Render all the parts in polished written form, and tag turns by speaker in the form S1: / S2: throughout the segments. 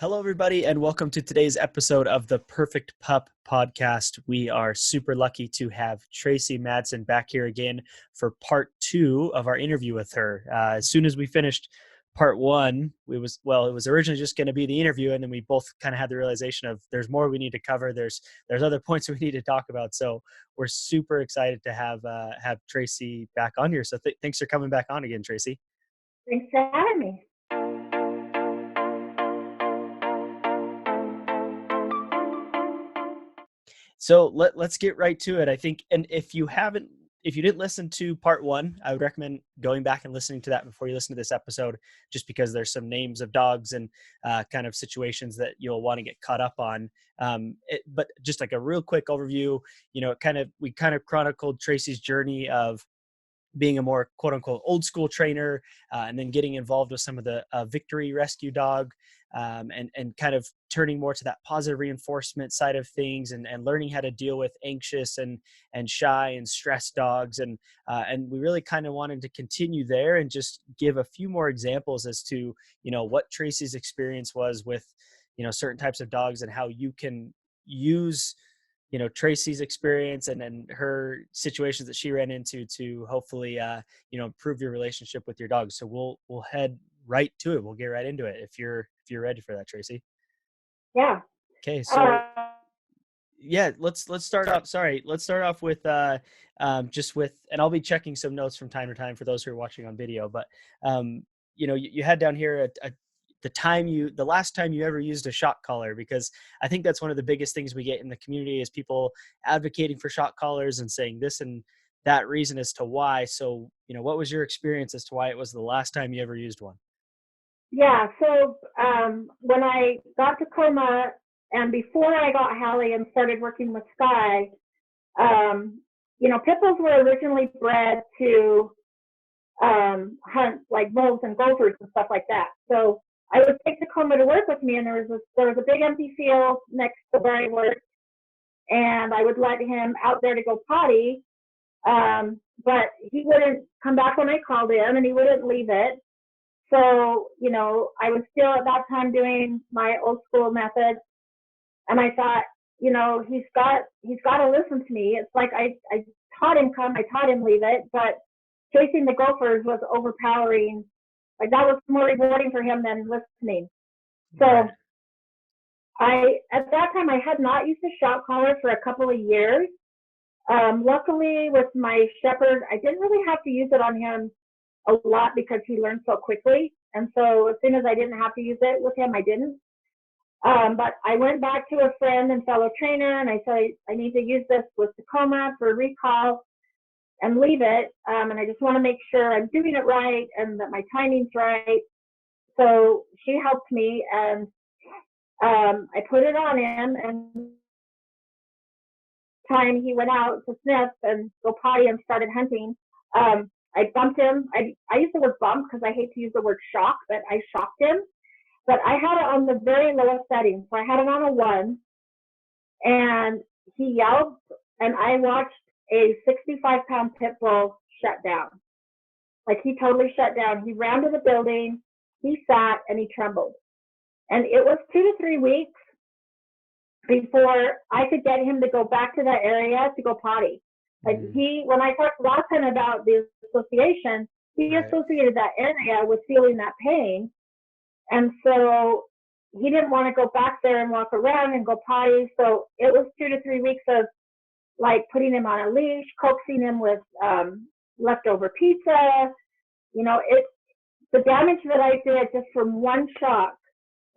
S1: Hello, everybody, and welcome to today's episode of the Perfect Pup podcast. We are super lucky to have Traci Madson back here again for part two of our interview with her. As soon as we finished part one, it was originally just going to be the interview, and then we both kind of had the realization of there's more we need to cover. There's other points we need to talk about. So we're super excited to have Traci back on here. So thanks for coming back on again, Traci.
S2: Thanks for having me.
S1: So let's get right to it. I think, and if you didn't listen to part one, I would recommend going back and listening to that before you listen to this episode, just because there's some names of dogs and kind of situations that you'll want to get caught up on. But just like a real quick overview, we kind of chronicled Traci's journey of being a more quote unquote old school trainer, and then getting involved with some of the victory rescue dog, and kind of turning more to that positive reinforcement side of things, and learning how to deal with anxious and shy and stressed dogs. And we really kind of wanted to continue there and just give a few more examples as to, what Traci's experience was with, certain types of dogs and how you can use Traci's experience and then her situations that she ran into to hopefully improve your relationship with your dog. So we'll head right to it. We'll get right into it if you're ready for that, Traci.
S2: Yeah.
S1: Okay, so yeah, let's start off. Sorry, let's start off with just with, and I'll be checking some notes from time to time for those who are watching on video. But you had down here the last time you ever used a shock collar, because I think that's one of the biggest things we get in the community is people advocating for shock collars and saying this and that reason as to why. So, what was your experience as to why it was the last time you ever used one?
S2: Yeah. So when I got Tacoma and before I got Hallie and started working with Sky, pit bulls were originally bred to hunt like wolves and gophers and stuff like that. So I would take Tacoma to work with me, and there was a big empty field next to where I worked, and I would let him out there to go potty, but he wouldn't come back when I called him, and he wouldn't leave it. So I was still at that time doing my old school method, and I thought, he's got to listen to me. It's like I taught him come, I taught him leave it, but chasing the gophers was overpowering. Like that was more rewarding for him than listening. So at that time, I had not used a shock collar for a couple of years. Luckily, with my shepherd, I didn't really have to use it on him a lot because he learned so quickly. And so as soon as I didn't have to use it with him, I didn't. But I went back to a friend and fellow trainer, and I said, I need to use this with Tacoma for recall and leave it. And I just want to make sure I'm doing it right and that my timing's right. So she helped me, and I put it on him, and time he went out to sniff and go potty and started hunting. I bumped him. I use the word bump because I hate to use the word shock, but I shocked him. But I had it on the very lowest setting. So I had it on a 1, and he yelled, and I watched a 65-pound pit bull shut down. Like he totally shut down. He ran to the building, he sat, and he trembled. And it was 2 to 3 weeks before I could get him to go back to that area to go potty. Like when I talked last time about the association, he associated that area with feeling that pain. And so he didn't want to go back there and walk around and go potty. So it was 2 to 3 weeks of like putting him on a leash, coaxing him with leftover pizza. The damage that I did just from one shock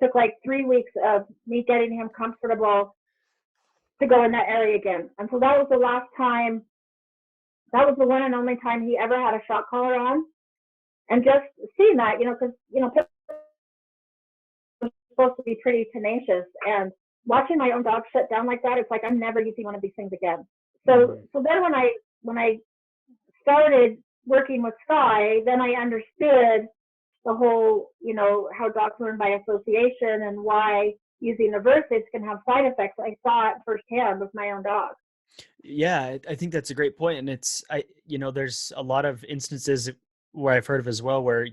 S2: took like 3 weeks of me getting him comfortable to go in that area again. And so that was the last time, that was the one and only time he ever had a shock collar on. And just seeing that, because, supposed to be pretty tenacious, and watching my own dog shut down like that, it's like I'm never using one of these things again. So then when I started working with Sky, then I understood the whole, how dogs learn by association and why using aversives can have side effects. I saw it firsthand with my own dog.
S1: Yeah, I think that's a great point. And there's a lot of instances where I've heard of as well, where,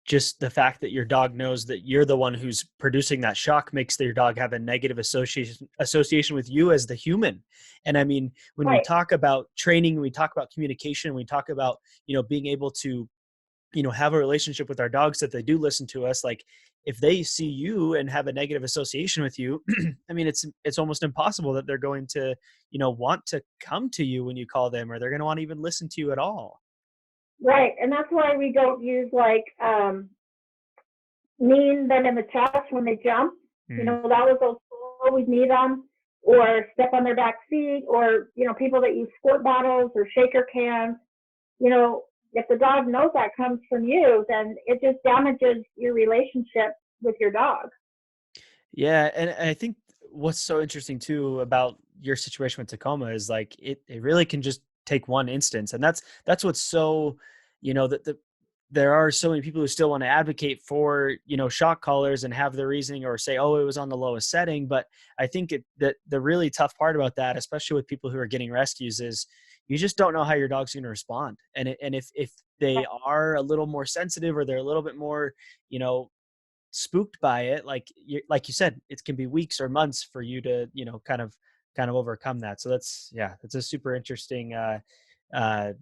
S1: just the fact that your dog knows that you're the one who's producing that shock makes your dog have a negative association with you as the human. And I mean, when we
S2: Right.
S1: talk about training, we talk about communication, we talk about, being able to, have a relationship with our dogs, that they do listen to us. Like, if they see you and have a negative association with you, I mean, it's almost impossible that they're going to, want to come to you when you call them, or they're going to want to even listen to you at all.
S2: Right. And that's why we don't use like kneeing them in the chest when they jump.
S1: Mm.
S2: That was old school. Always knee them or step on their back feet, or, people that use squirt bottles or shaker cans. If the dog knows that comes from you, then it just damages your relationship with your dog.
S1: Yeah, and I think what's so interesting too about your situation with Tacoma is like it really can just take one instance, and that's what's so, that there are so many people who still want to advocate for, shock collars and have the reasoning or say, oh, it was on the lowest setting. But I think that the really tough part about that, especially with people who are getting rescues, is you just don't know how your dog's going to respond. And if they are a little more sensitive, or they're a little bit more, you know spooked by it, like you said, it can be weeks or months for you to, kind of overcome that. So that's a super interesting uh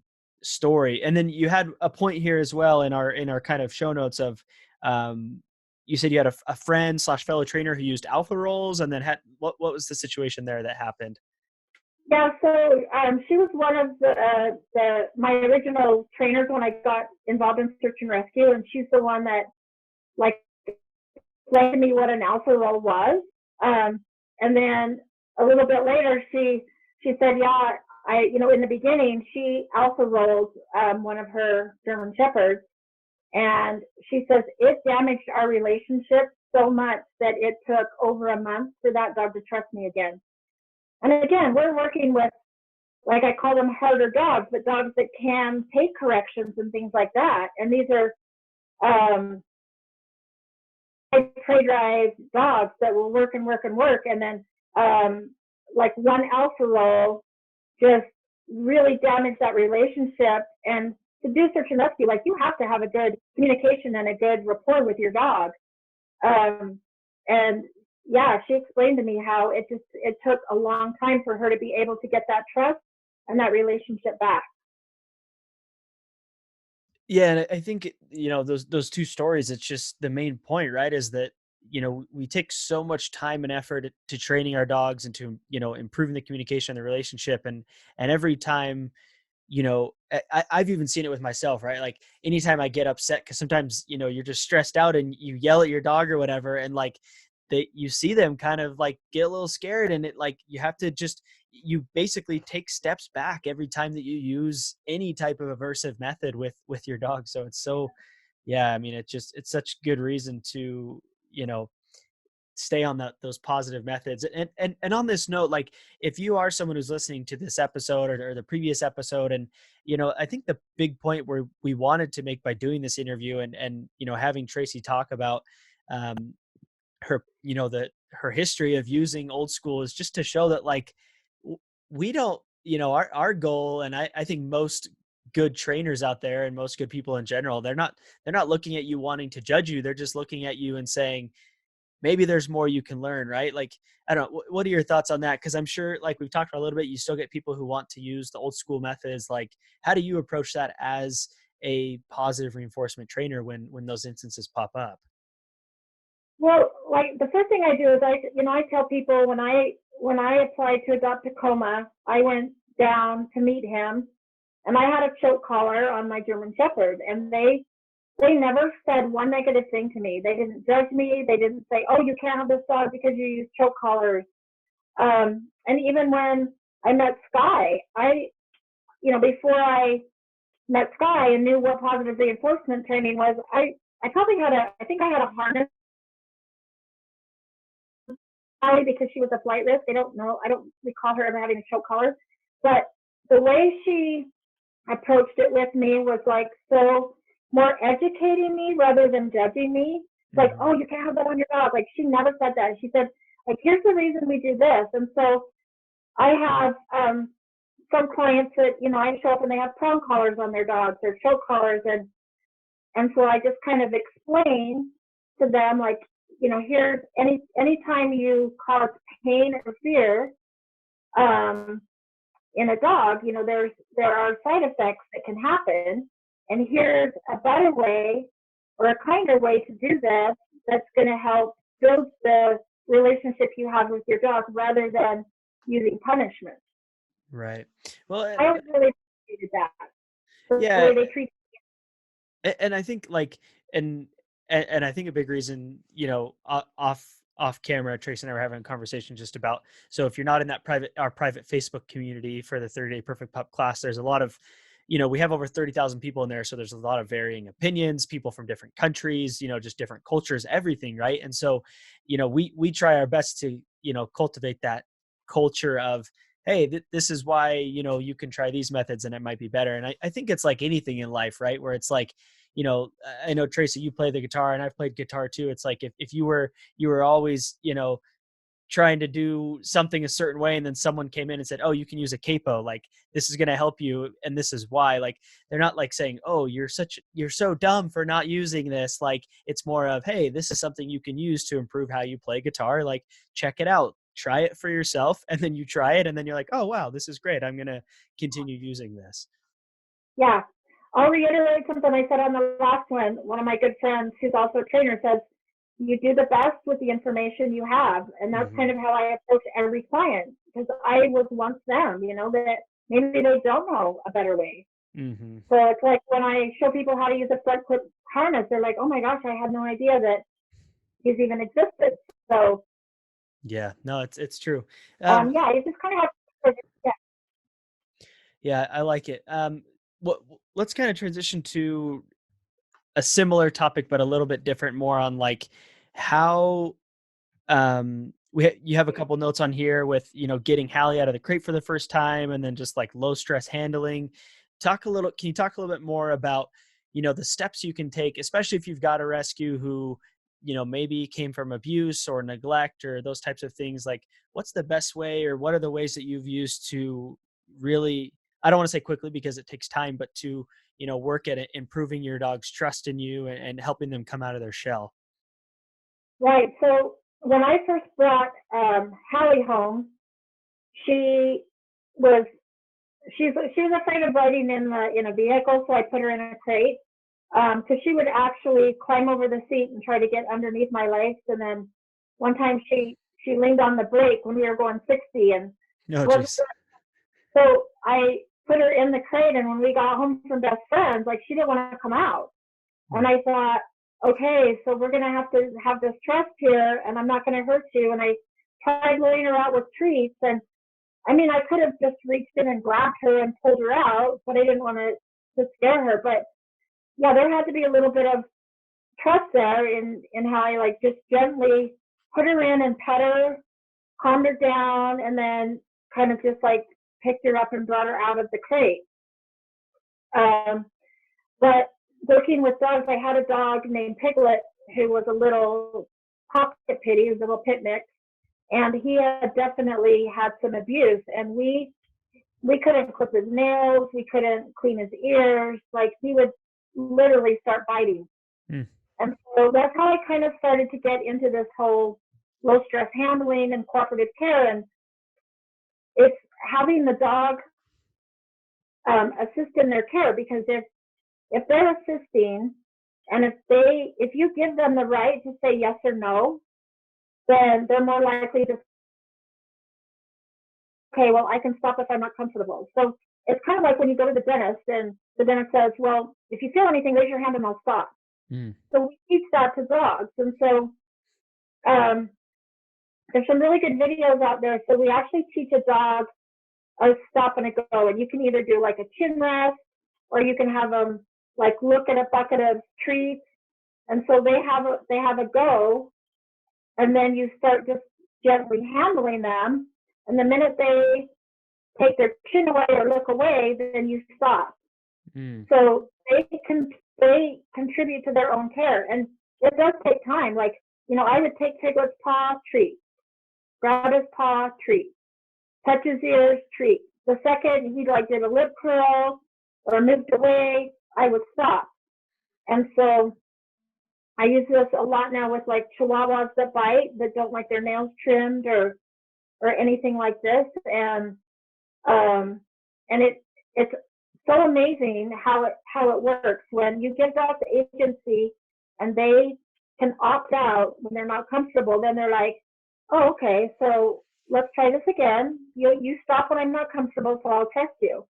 S1: story. And then you had a point here as well in our kind of show notes of, um you said you had a friend slash fellow trainer who used alpha rolls, and then had what was the situation there that happened?
S2: Yeah, so she was one of the my original trainers when I got involved in search and rescue, and she's the one that like explained to me what an alpha roll was. And then a little bit later, she said, yeah, in the beginning, she alpha rolled one of her German shepherds, and she says it damaged our relationship so much that it took over a month for that dog to trust me again. And again, we're working with, like I call them harder dogs, but dogs that can take corrections and things like that. And these are prey drive dogs that will work and work and work. And then like one alpha roll just really damaged that relationship. And to do search and rescue, like you have to have a good communication and a good rapport with your dog. And yeah, she explained to me how it took a long time for her to be able to get that trust and that relationship back.
S1: Yeah, and I think, those two stories, it's just the main point, right? Is that, we take so much time and effort to training our dogs and to, improving the communication, the relationship, and every time, I've even seen it with myself, right? Like, anytime I get upset, because sometimes, you're just stressed out and you yell at your dog or whatever, and like you see them kind of like get a little scared, and it, like, you have to just, you basically take steps back every time that you use any type of aversive method with your dog. So it's so, yeah, I mean, it's such good reason to, you know stay on those positive methods. And on this note, like, if you are someone who's listening to this episode, or the previous episode, and, I think the big point where we wanted to make by doing this interview, and having Traci talk about, um her, her history of using old school, is just to show that, like, we don't, our goal, and I think most good trainers out there, and most good people in general, they're not looking at you wanting to judge you. They're just looking at you and saying, maybe there's more you can learn, right? Like, I don't know, what are your thoughts on that? Because I'm sure, like we've talked about a little bit, you still get people who want to use the old school methods. Like, how do you approach that as a positive reinforcement trainer when those instances pop up?
S2: Well, like the first thing I do is I tell people when I applied to adopt Tacoma, I went down to meet him, and I had a choke collar on my German Shepherd, and they never said one negative thing to me. They didn't judge me. They didn't say, "Oh, you can't have this dog because you use choke collars." And even when I met Sky, before I met Sky and knew what positive reinforcement training was, I think I had a harness because she was a flight risk. I don't know. I don't recall her ever having a choke collar, but the way she approached it with me was like so more educating me rather than judging me. Like,
S1: Mhm.
S2: oh, you can't have that on your dog. Like, she never said that. She said, like, here's the reason we do this. And so I have some clients that, I show up and they have prong collars on their dogs or choke collars. And And so I just kind of explain to them, like, here's anytime you cause pain or fear um, in a dog, there are side effects that can happen, and here's a better way or a kinder way to do this that's going to help build the relationship you have with your dog rather than using punishment.
S1: Right. Well,
S2: I always really appreciated that, the
S1: yeah,
S2: way they treat.
S1: and I think like and and I think a big reason, off camera, Trace and I were having a conversation just about, so if you're not in that our private Facebook community for the 30-day perfect pup class, there's a lot of, we have over 30,000 people in there, so there's a lot of varying opinions, people from different countries, just different cultures, everything, right? And so, we try our best to, cultivate that culture of, hey, this is why, you can try these methods and it might be better. And I think it's like anything in life, right? Where it's like, I know, Tracy, you play the guitar and I've played guitar too. It's like if you were always, trying to do something a certain way, and then someone came in and said, oh, you can use a capo, like this is going to help you and this is why, like they're not like saying, oh, you're so dumb for not using this. Like it's more of, hey, this is something you can use to improve how you play guitar, like check it out, try it for yourself, and then you try it and then you're like, oh wow, this is great, I'm going to continue using this.
S2: Yeah. I'll reiterate something I said on the last one. One of my good friends, who's also a trainer, says, you do the best with the information you have. And that's
S1: Mm-hmm.
S2: kind of how I approach every client, because I was once them, that maybe they don't know a better way.
S1: Mm-hmm.
S2: So it's like when I show people how to use a front clip harness, they're like, oh my gosh, I had no idea that these even existed. So,
S1: Yeah, no, it's true.
S2: yeah, you just kind of have to, yeah.
S1: Yeah, I like it. Let's kind of transition to a similar topic, but a little bit different, more on like how you have a couple notes on here with, getting Hallie out of the crate for the first time, and then just like low stress handling. Can you talk a little bit more about, the steps you can take, especially if you've got a rescue who, maybe came from abuse or neglect or those types of things? Like what's the best way, or what are the ways that you've used to really, I don't want to say quickly because it takes time, but to, work at it, improving your dog's trust in you, and helping them come out of their shell?
S2: Right. So when I first brought Hallie home, she was she was afraid of riding in a vehicle, so I put her in a crate. So she would actually climb over the seat and try to get underneath my legs. And then one time she leaned on the brake when we were going 60, and
S1: No,
S2: wasn't
S1: geez.
S2: so I put her in the crate. And when we got home from best friends, like she didn't want to come out. And I thought, okay, so we're gonna have to have this trust here, and I'm not gonna hurt you. And I tried luring her out with treats, and I mean, I could have just reached in and grabbed her and pulled her out, but I didn't want to scare her. But yeah, there had to be a little bit of trust there in how I like just gently put her in and pet her, calmed her down, and then kind of just like picked her up and brought her out of the crate. Um, but working with dogs, I had a dog named Piglet who was a little pocket pit, he was a little pit mix, and he had definitely had some abuse, and we couldn't clip his nails, we couldn't clean his ears, like he would literally start biting.
S1: Mm.
S2: And so that's how I kind of started to get into this whole low stress handling and cooperative care. And it's having the dog assist in their care, because if they're assisting, and if you give them the right to say yes or no, then they're more likely to, okay, well, I can stop if I'm not comfortable. So it's kind of like when you go to the dentist and the dentist says, well, if you feel anything, raise your hand and I'll stop.
S1: Mm.
S2: So we teach that to dogs. And so there's some really good videos out there. So we actually teach a dog a stop and a go. And you can either do like a chin rest, or you can have them like look at a bucket of treats. And so they have a go, and then you start just gently handling them. And the minute they take their chin away or look away, then you stop.
S1: Mm.
S2: So they contribute to their own care, and it does take time. Like, I would take Piglet's paw, treat, grab his paw, treat, touch his ears, treat. The second he like did a lip curl or moved away, I would stop. And so I use this a lot now with like Chihuahuas that bite, that don't like their nails trimmed or anything like this. Um, and it's so amazing how it works when you give out the agency and they can opt out when they're not comfortable. Then they're like, oh, okay, so let's try this again. You stop when I'm not comfortable, so I'll test you.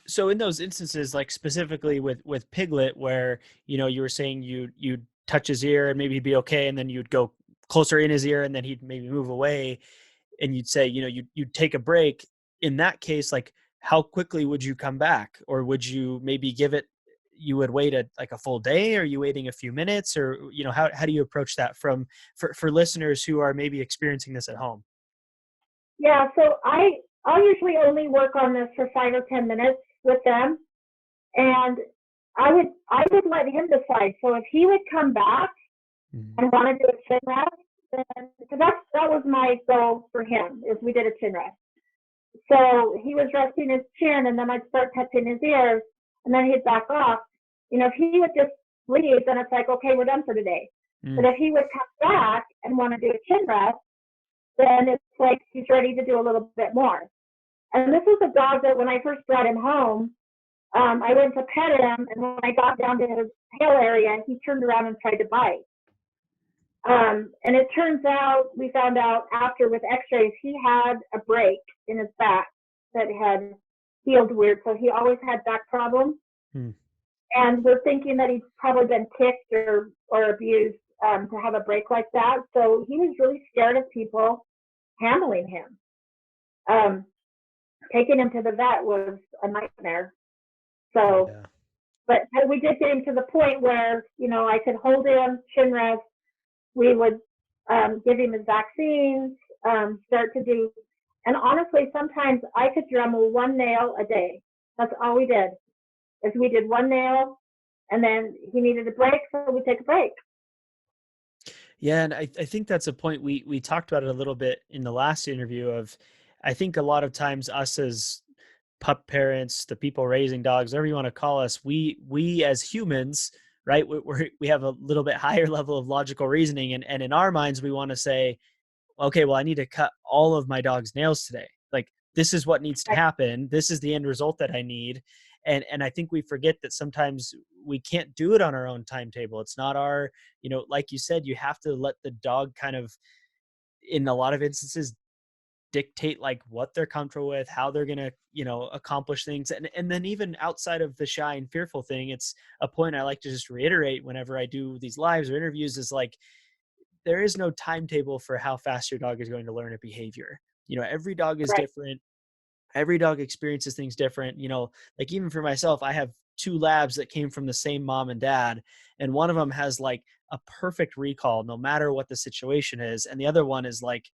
S1: So in those instances, like specifically with Piglet, where you were saying you'd touch his ear and maybe he'd be okay, and then you'd go closer in his ear and then he'd maybe move away, and you'd say you'd take a break. In that case, like how quickly would you come back, or would you maybe give it? You would wait like a full day? Or are you waiting a few minutes, or how do you approach that for listeners who are maybe experiencing this at home?
S2: Yeah, so I'll usually only work on this for 5 or 10 minutes with them, and I would let him decide. So if he would come back
S1: Mhm.
S2: and want to do a chin rest, then because that was my goal for him, is we did a chin rest. So he was resting his chin, and then I'd start touching his ears, and then he'd back off. If he would just leave, then it's like, okay, we're done for today. But
S1: Mm.
S2: if he would come back and want to do a chin rest, then it's like he's ready to do a little bit more. And this is a dog that when I first brought him home, I went to pet him, and when I got down to his tail area, he turned around and tried to bite. And it turns out, we found out after with x-rays, he had a break in his back that had healed weird. So he always had back problems.
S1: Mm.
S2: And we're thinking that he's probably been kicked or abused to have a break like that. So he was really scared of people handling him. Um, Taking him to the vet was a nightmare. So,
S1: Yeah.
S2: but we did get him to the point where, I could hold him, chin rest. We would give him his vaccines, start to do, and honestly, sometimes I could Dremel one nail a day. That's all we did, is we did one nail, and then he needed a break, so we take a break.
S1: Yeah, and I think that's a point we talked about it a little bit in the last interview of, I think a lot of times us as pup parents, the people raising dogs, whatever you want to call us, we as humans, right? We have a little bit higher level of logical reasoning, and in our minds we want to say, okay, well, I need to cut all of my dog's nails today. Like, this is what needs to
S2: Right.
S1: happen. This is the end result that I need. And I think we forget that sometimes we can't do it on our own timetable. It's not our, like you said, you have to let the dog kind of, in a lot of instances, dictate like what they're comfortable with, how they're gonna, accomplish things. And then even outside of the shy and fearful thing, it's a point I like to just reiterate whenever I do these lives or interviews, is like, there is no timetable for how fast your dog is going to learn a behavior. Every dog is
S2: Right.
S1: different. Every dog experiences things different. Like even for myself, I have two labs that came from the same mom and dad, and one of them has like a perfect recall no matter what the situation is, and the other one is like,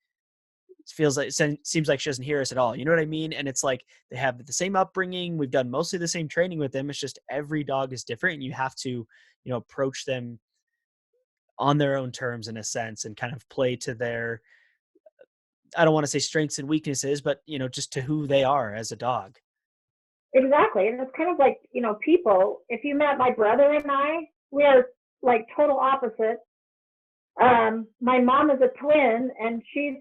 S1: feels like, seems like she doesn't hear us at all. You know what I mean? And it's like they have the same upbringing. We've done mostly the same training with them. It's just every dog is different, and you have to, approach them on their own terms in a sense, and kind of play to their, I don't want to say strengths and weaknesses, but just to who they are as a dog.
S2: Exactly. And it's kind of like, people, if you met my brother and I, we are like total opposites. My mom is a twin, and she's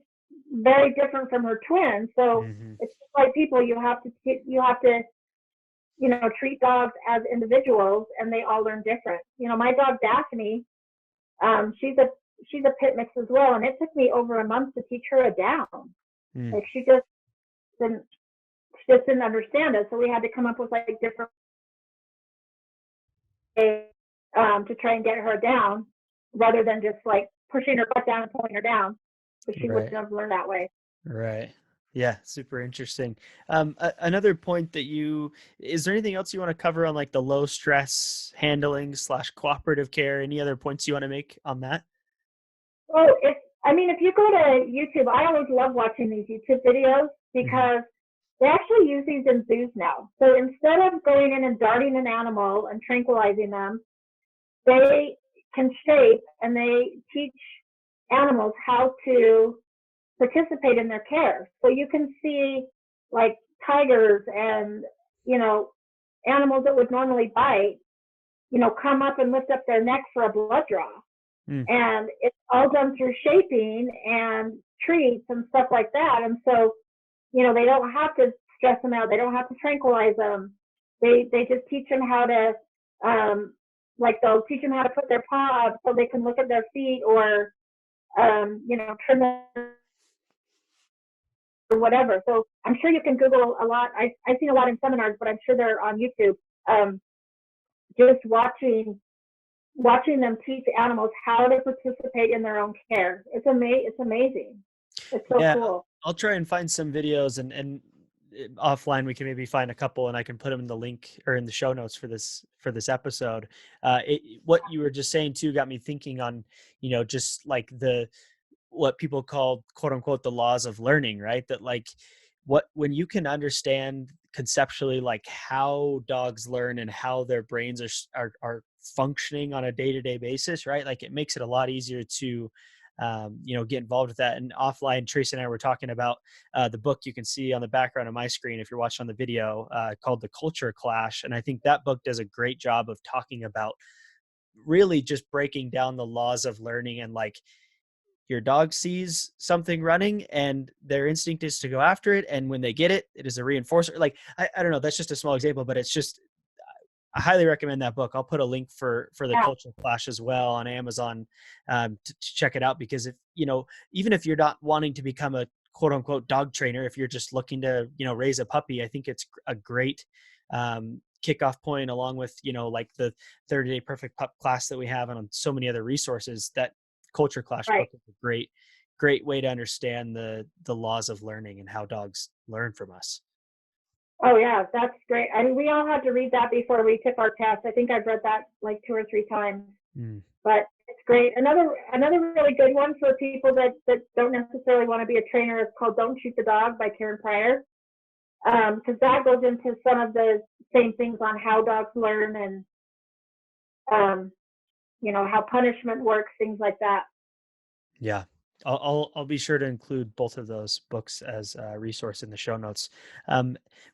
S2: very different from her twin. So
S1: Hmm.
S2: it's like people, you have to treat dogs as individuals, and they all learn different. My dog Daphne, she's a pit mix as well, and it took me over a month to teach her a down.
S1: Mm.
S2: Like didn't she just didn't understand it, so we had to come up with like different ways to try and get her down, rather than just like pushing her butt down and pulling her down, because she wouldn't
S1: Right.
S2: have learned that way.
S1: Right. Yeah. Super interesting. Another point that is there anything else you want to cover on like the low stress handling slash cooperative care? Any other points you want to make on that?
S2: Well, if you go to YouTube, I always love watching these YouTube videos,
S1: Hmm.
S2: because they actually use these in zoos now. So instead of going in and darting an animal and tranquilizing them, they can shape, and they teach animals how to participate in their care. So you can see like tigers and, you know, animals that would normally bite. come up and lift up their neck for a blood draw.
S1: Mm.
S2: And it's all done through shaping and treats and stuff like that. And so, they don't have to stress them out. They don't have to tranquilize them. They just teach them how to, they'll teach them how to put their paw up so they can look at their feet, or, trim their, or whatever. So I'm sure you can Google a lot. I've seen a lot in seminars, but I'm sure they're on YouTube. Just watching them teach animals how to participate in their own care. It's amazing. It's so
S1: Yeah,
S2: cool.
S1: I'll try and find some videos, and offline we can maybe find a couple, and I can put them in the link or in the show notes for this episode. What you were just saying too got me thinking on, just like what people call, quote unquote, the laws of learning, right? That like when you can understand conceptually like how dogs learn and how their brains are functioning on a day-to-day basis, right? Like it makes it a lot easier to get involved with that. And offline, Tracy and I were talking about the book you can see on the background of my screen if you're watching on the video, called The Culture Clash. And I think that book does a great job of talking about really just breaking down the laws of learning, and like your dog sees something running and their instinct is to go after it, and when they get it, it is a reinforcer. Like I don't know, that's just a small example, but it's just, I highly recommend that book. I'll put a link for the
S2: Yeah.
S1: Culture Clash as well on Amazon, to check it out, because if even if you're not wanting to become a quote unquote dog trainer, if you're just looking to raise a puppy, I think it's a great kickoff point, along with like the 30-day perfect pup class that we have, and on so many other resources. That Culture Clash
S2: Right.
S1: book is a great way to understand the laws of learning and how dogs learn from us.
S2: Oh yeah, that's great. I mean, we all had to read that before we took our test. I think I've read that like 2 or 3 times,
S1: Mm.
S2: but it's great. Another really good one for people that don't necessarily want to be a trainer is called "Don't Shoot the Dog" by Karen Pryor, because that goes into some of the same things on how dogs learn, and how punishment works, things like that.
S1: Yeah. I'll be sure to include both of those books as a resource in the show notes.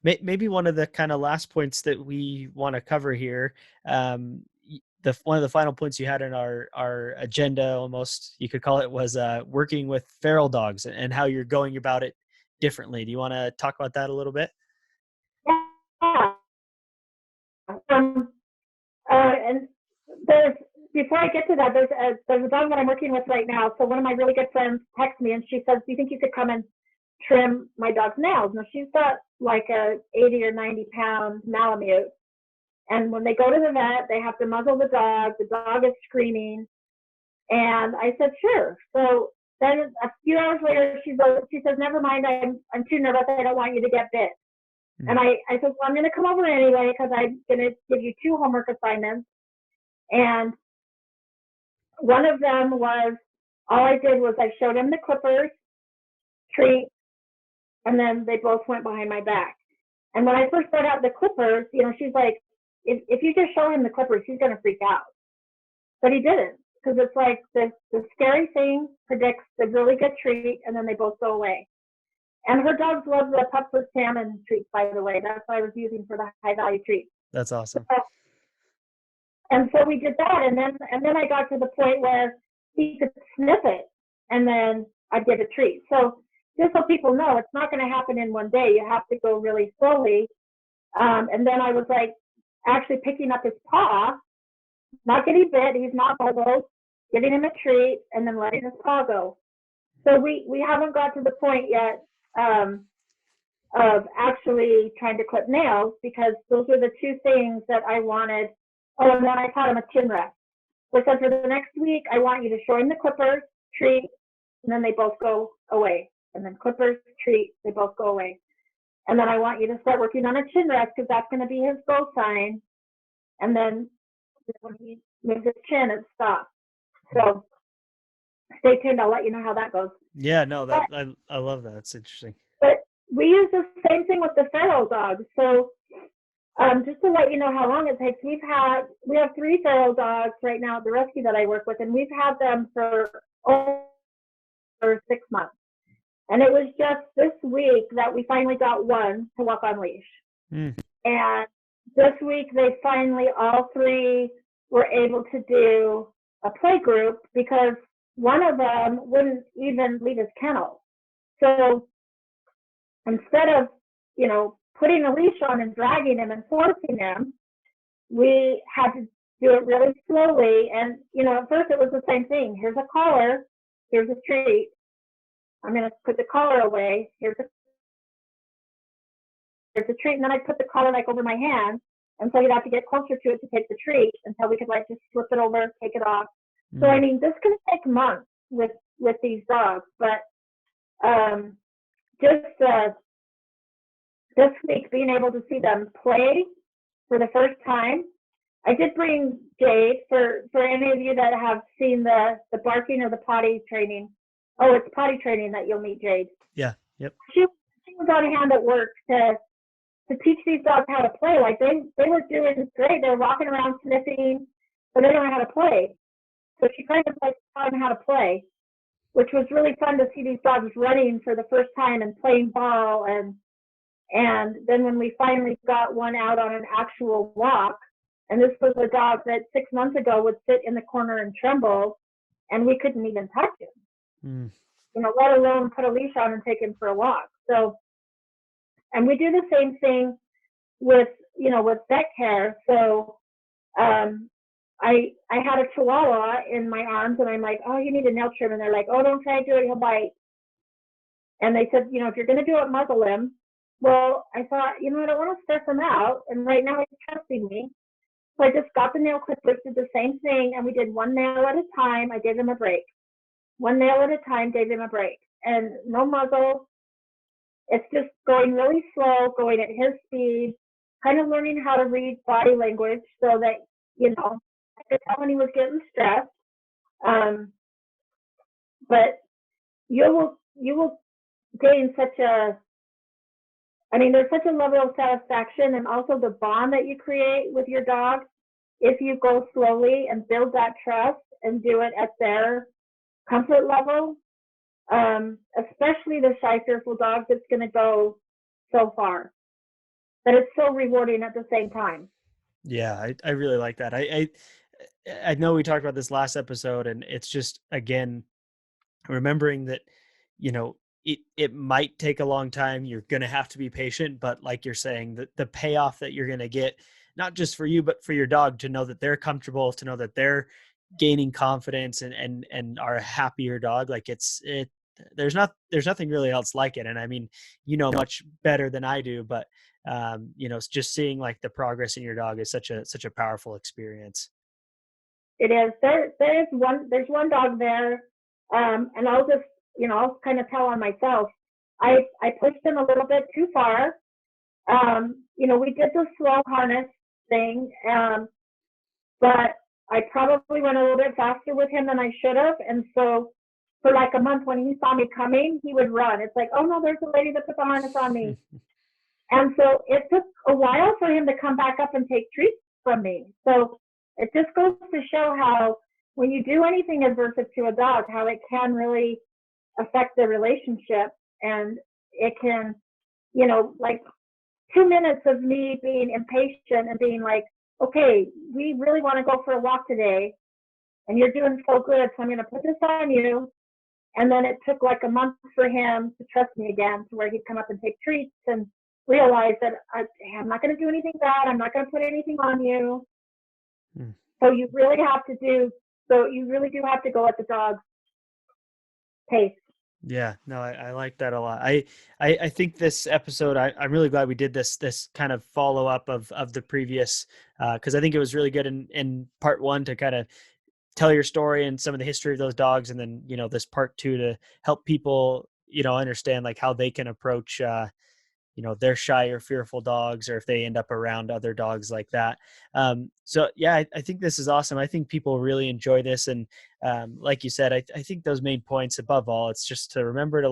S1: Maybe one of the kind of last points that we want to cover here, one of the final points you had in our agenda, almost you could call it, was working with feral dogs and how you're going about it differently. Do you want to talk about that a little bit?
S2: Yeah. And there's before I get to that, there's a dog that I'm working with right now. So one of my really good friends texts me and she says, "Do you think you could come and trim my dog's nails?" Now she's got like a 80 or 90 pound Malamute, and when they go to the vet, they have to muzzle the dog. The dog is screaming, and I said, "Sure." So then a few hours later, she says, "Never mind. I'm too nervous. I don't want you to get bit." And I said, "Well, I'm going to come over anyway because I'm going to give you 2 homework assignments." And one of them was, all I did was I showed him the clippers, treat, and then they both went behind my back. And when I first brought out the clippers, she's like, if you just show him the clippers, he's going to freak out. But he didn't, because it's like the scary thing predicts the really good treat, and then they both go away. And her dogs love the Pupford salmon treats, by the way. That's what I was using for the high value treats.
S1: That's awesome.
S2: And so we did that, and then I got to the point where he could sniff it, and then I'd get a treat. So just so people know, it's not going to happen in one day. You have to go really slowly. And then I was like actually picking up his paw, not getting bit. He's not mobile, giving him a treat, and then letting his paw go. So we haven't got to the point yet of actually trying to clip nails, because those were the 2 things that I wanted. Oh, and then I taught him a chin rest. So I said, for the next week, I want you to show him the clippers, treat, and then they both go away. And then clippers, treat, they both go away. And then I want you to start working on a chin rest, because that's going to be his go sign. And then when he moves his chin, it stops. So stay tuned. I'll let you know how that goes.
S1: Yeah, no, I love that. It's interesting.
S2: But we use the same thing with the feral dogs. So just to let you know how long it takes, we have 3 feral dogs right now at the rescue that I work with, and we've had them for over 6 months. And it was just this week that we finally got one to walk on leash. And this week they finally all 3 were able to do a play group because one of them wouldn't even leave his kennel. So instead of, putting a leash on and dragging him and forcing him, we had to do it really slowly. And, at first it was the same thing. Here's a collar. Here's a treat. I'm going to put the collar away. Here's a treat. And then I put the collar like over my hand. And so you'd have to get closer to it to take the treat until we could like just flip it over, take it off. So, I mean, this can take months with these dogs. But just this week, being able to see them play for the first time. I did bring Jade for any of you that have seen the barking or the potty training. Oh, it's potty training that you'll meet Jade.
S1: Yeah. Yep.
S2: She was on hand at work to teach these dogs how to play. Like they were doing great. They were walking around sniffing, but they don't know how to play. So she kind of like taught them how to play, which was really fun to see these dogs running for the first time and playing ball. And then when we finally got one out on an actual walk, and this was a dog that 6 months ago would sit in the corner and tremble, and we couldn't even touch him, let alone put a leash on and take him for a walk. So, and we do the same thing with vet care. So, I had a Chihuahua in my arms, and I'm like, oh, you need a nail trim, and they're like, oh, don't try to do it, he'll bite. And they said, if you're going to do it, muzzle him. Well, I thought, I don't want to stress him out, and right now he's trusting me. So I just got the nail clippers, did the same thing, and we did one nail at a time. I gave him a break. One nail at a time, gave him a break. And no muzzle. It's just going really slow, going at his speed, kind of learning how to read body language so that, I could tell when he was getting stressed. But you will gain there's such a level of satisfaction, and also the bond that you create with your dog if you go slowly and build that trust and do it at their comfort level. Especially the shy, fearful dogs, it's going to go so far. But it's so rewarding at the same time.
S1: Yeah, I really like that. I know we talked about this last episode, and it's just, again, remembering that, it might take a long time. You're going to have to be patient, but like you're saying, the payoff that you're going to get, not just for you, but for your dog, to know that they're comfortable, to know that they're gaining confidence and are a happier dog. Like there's nothing really else like it. And I mean, much better than I do, but just seeing like the progress in your dog is such a powerful experience.
S2: It is. There's one dog there. And I'll just, I'll kind of tell on myself. I pushed him a little bit too far. We did the slow harness thing, but I probably went a little bit faster with him than I should have. And so for like a month, when he saw me coming, he would run. It's like, oh no, there's a lady that put the harness on me. And so it took a while for him to come back up and take treats from me. So it just goes to show how when you do anything aversive to a dog, how it can really affect the relationship. And it can, like 2 minutes of me being impatient and being like, okay, we really want to go for a walk today, and you're doing so good, so I'm going to put this on you. And then it took like a month for him to trust me again, to where he'd come up and take treats and realize that I'm not going to do anything bad. I'm not going to put anything on you. So you really do have to go at the dog's pace.
S1: Yeah, no, I like that a lot. I think this episode, I'm really glad we did this kind of follow up of the previous, because I think it was really good in part one to kind of tell your story and some of the history of those dogs, and then this part two to help people understand like how they can approach their shy or fearful dogs, or if they end up around other dogs like that. So yeah, I think this is awesome. I think people really enjoy this. And like you said, I think those main points above all, it's just to remember to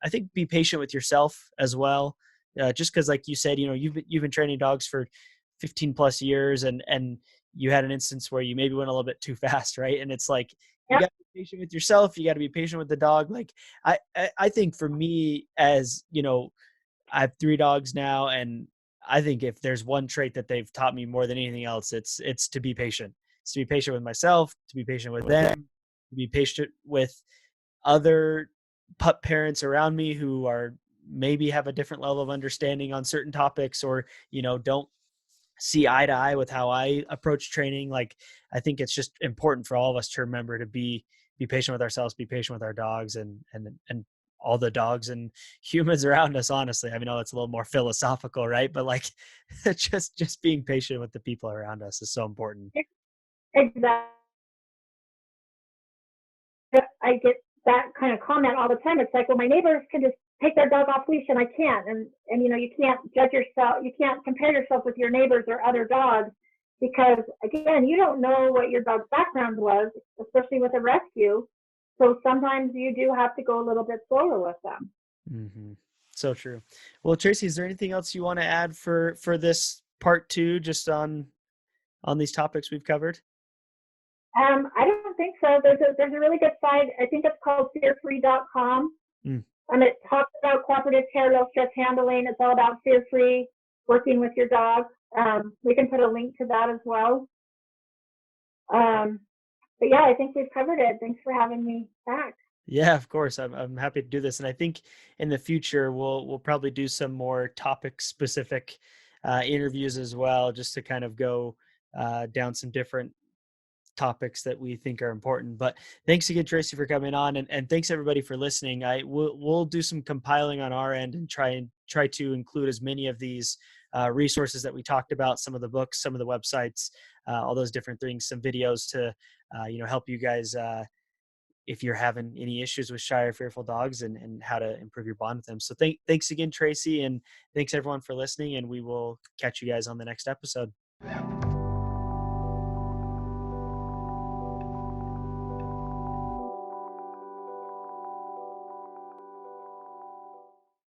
S1: I think be patient with yourself as well. Just cause like you said, you've been training dogs for 15 plus years, and you had an instance where you maybe went a little bit too fast. Right. And it's like, you got to be patient with yourself. You got to be patient with the dog. Like I think for me, as I have 3 dogs now, and I think if there's one trait that they've taught me more than anything else, it's to be patient. is to be patient with myself, to be patient with them, to be patient with other pup parents around me who are maybe have a different level of understanding on certain topics, or don't see eye to eye with how I approach training. Like, I think it's just important for all of us to remember to be patient with ourselves, be patient with our dogs, and all the dogs and humans around us. Honestly, I mean, I know it's a little more philosophical, right? But like, just being patient with the people around us is so important.
S2: Exactly. I get that kind of comment all the time. It's like, well, my neighbors can just take their dog off leash and I can't. And you can't judge yourself. You can't compare yourself with your neighbors or other dogs because, again, you don't know what your dog's background was, especially with a rescue. So sometimes you do have to go a little bit slower with them.
S1: Mm-hmm. So true. Well, Traci, is there anything else you want to add for this part two, just on these topics we've covered?
S2: I don't think so. There's a really good site. I think it's called fearfree.com.
S1: Mm.
S2: And it talks about cooperative care, low stress handling. It's all about fear-free working with your dog. We can put a link to that as well. But yeah, I think we've covered it. Thanks for having me back.
S1: Yeah, of course. I'm happy to do this, and I think in the future we'll probably do some more topic specific interviews as well, just to kind of go down some different topics that we think are important. But thanks again, Traci, for coming on, and thanks everybody for listening. We'll do some compiling on our end and try to include as many of these resources that we talked about, some of the books, some of the websites, all those different things, some videos to help you guys if you're having any issues with shy or fearful dogs, and how to improve your bond with them. So thanks again, Traci, and thanks everyone for listening, and we will catch you guys on the next episode.